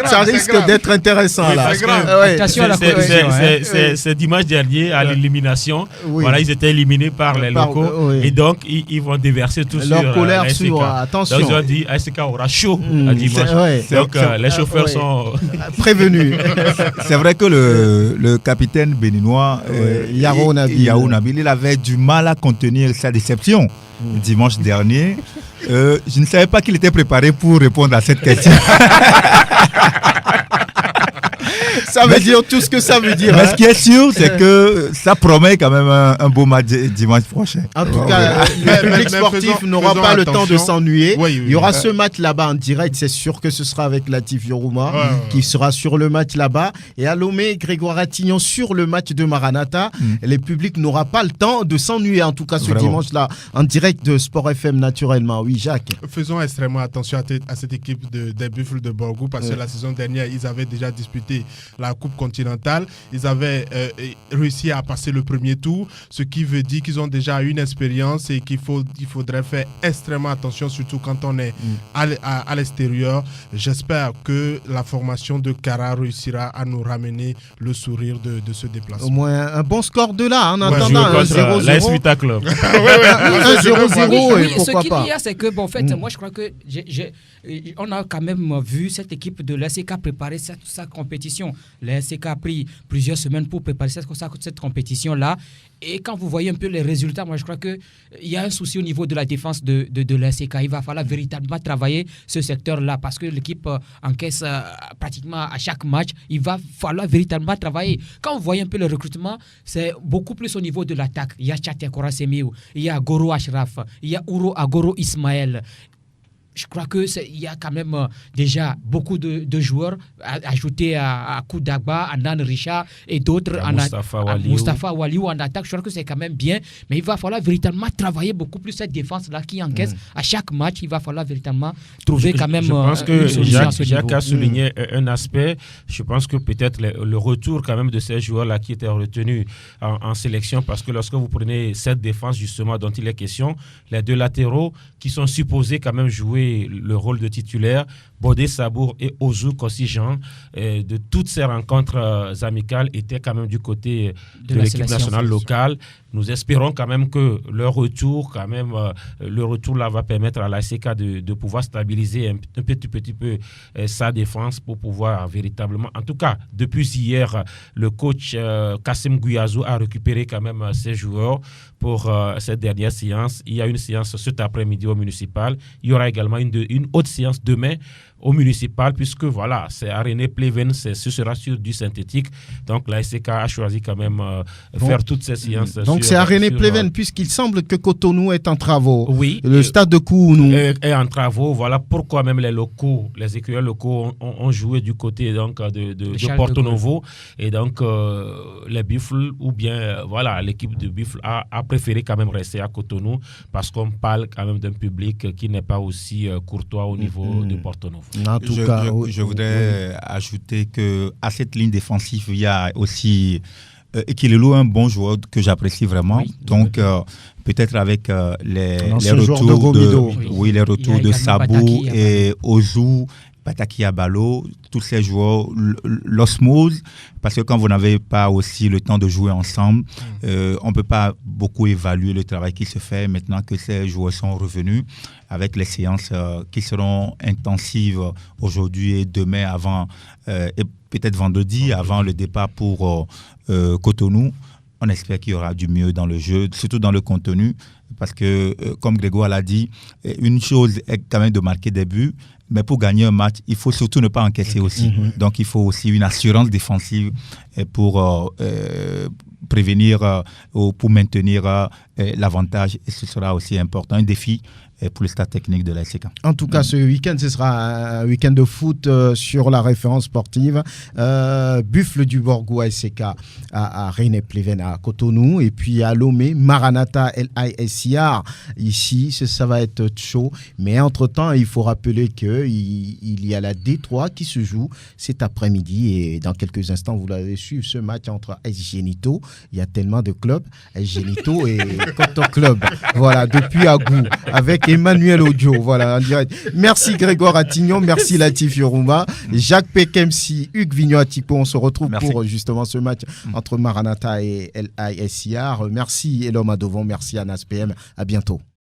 Ça risque d'être intéressant. Oui, là. Attention à la c'est dimanche dernier à l'élimination. Oui. Voilà, ils étaient éliminés par les locaux. Et donc, ils vont déverser tout leur colère sur attention. Donc, ils ont dit ASK aura chaud à dimanche. Donc, les chauffeurs sont prévenus. C'est vrai que le capitaine béninois, Yaro Nabil, il avait du mal à contenir sa déception dimanche dernier. Je ne savais pas qu'il était préparé pour répondre à cette question. Ça veut dire tout ce que ça veut dire. Mais ce qui est sûr, c'est que ça promet quand même un beau match dimanche prochain. En tout cas, le public sportif n'aura pas le temps de s'ennuyer. Il y aura ce match là-bas en direct. C'est sûr que ce sera avec Latif Yorouma qui sera sur le match là-bas. Et à Lomé, Grégoire Attignon sur le match de Maranatha. Le public n'aura pas le temps de s'ennuyer, en tout cas ce dimanche-là, en direct de Sport FM naturellement. Oui, Jacques. Faisons extrêmement attention à cette équipe des Buffles de Borgou parce que la saison dernière, ils avaient déjà disputé la Coupe continentale. Ils avaient réussi à passer le premier tour, ce qui veut dire qu'ils ont déjà une expérience et qu'il faudrait faire extrêmement attention, surtout quand on est à l'extérieur. J'espère que la formation de Kara réussira à nous ramener le sourire de ce déplacement. Au moins un bon score de là, en attendant un 0-0. La Vita Club. 1-0-0 et pourquoi ce pas. qu'il y a, c'est que, bon, en fait, moi, je crois que on a quand même vu cette équipe de l'ASK préparer sa compétition. L'ASK a pris plusieurs semaines pour préparer cette compétition-là. Et quand vous voyez un peu les résultats, moi, je crois qu'il y a un souci au niveau de la défense de l'ASK. Il va falloir véritablement travailler ce secteur-là parce que l'équipe encaisse pratiquement à chaque match. Il va falloir véritablement travailler. Quand vous voyez un peu le recrutement, c'est beaucoup plus au niveau de l'attaque. Il y a Tchatia Korasemiou, il y a Goro Ashraf, il y a Ouro Agoro Ismaël. Je crois qu'il y a quand même déjà beaucoup de joueurs ajoutés à Koudagba, à Nan Richard et d'autres. Mustafa Waliou en attaque. Je crois que c'est quand même bien. Mais il va falloir véritablement travailler beaucoup plus cette défense-là qui encaisse à chaque match. Il va falloir véritablement trouver quand même. Je pense que Jacques a souligné un aspect. Je pense que peut-être le retour quand même de ces joueurs-là qui étaient retenus en sélection. Parce que lorsque vous prenez cette défense justement dont il est question, les deux latéraux qui sont supposés quand même jouer le rôle de titulaire, Bodé Sabour et Ozu Kossi-Jean, de toutes ces rencontres amicales étaient quand même du côté de l'équipe nationale locale. Nous espérons quand même que leur retour, le retour là va permettre à l'ASK de pouvoir stabiliser un petit peu sa défense pour pouvoir véritablement, en tout cas depuis hier, le coach Kassim Gouiazou a récupéré quand même ses joueurs pour cette dernière séance. Il y a une séance cet après-midi au municipal. Il y aura également une autre séance demain au municipal, puisque voilà, c'est à René Pleven, ce sera sur du synthétique. Donc la SCK a choisi quand même faire toutes ces séances. Donc c'est à René Pleven, puisqu'il semble que Cotonou est en travaux. Oui. Le stade de Kounou est en travaux. Voilà pourquoi même les écuries locaux ont joué du côté donc, de Porto Novo. Et donc les Buffles, ou bien voilà, l'équipe de Buffles a préféré quand même rester à Cotonou parce qu'on parle quand même d'un public qui n'est pas aussi courtois au niveau de Porto Novo. En tout cas, je voudrais ajouter qu'à cette ligne défensive, il y a aussi Ekilelo, un bon joueur que j'apprécie vraiment. Oui, donc, peut-être avec les retours de Sabou et Ozu, Pataki Abalo, tous ces joueurs, l'osmose, parce que quand vous n'avez pas aussi le temps de jouer ensemble, on ne peut pas beaucoup évaluer le travail qui se fait maintenant que ces joueurs sont revenus avec les séances qui seront intensives aujourd'hui et demain avant, et peut-être vendredi avant le départ pour Cotonou. On espère qu'il y aura du mieux dans le jeu, surtout dans le contenu, parce que, comme Grégoire l'a dit, une chose est quand même de marquer des buts, mais pour gagner un match, il faut surtout ne pas encaisser aussi. Donc, il faut aussi une assurance défensive pour prévenir ou pour maintenir l'avantage. Et ce sera aussi important, un défi pour le stade technique de la SCK. En tout cas, ce week-end, ce sera un week-end de foot sur la référence sportive. Buffle du Borgou SCK à René Pleven à Cotonou, et puis à Lomé, Maranatha LISIR. Ici, ça va être chaud. Mais entre-temps, il faut rappeler qu'il y a la D3 qui se joue cet après-midi. Et dans quelques instants, vous l'allez suivre, ce match entre AS Genito. Il y a tellement de clubs, AS Genito et Coton Club. Voilà, depuis Agou, avec Emmanuel Odio, voilà, en direct. Merci Grégoire Attignon, merci Latif Yorouma, Jacques Pekemsi, Hugues Vignon-Atipo. On se retrouve pour justement ce match entre Maranatha et LISIR. Merci Elom Adovon, merci Anas PM. À bientôt.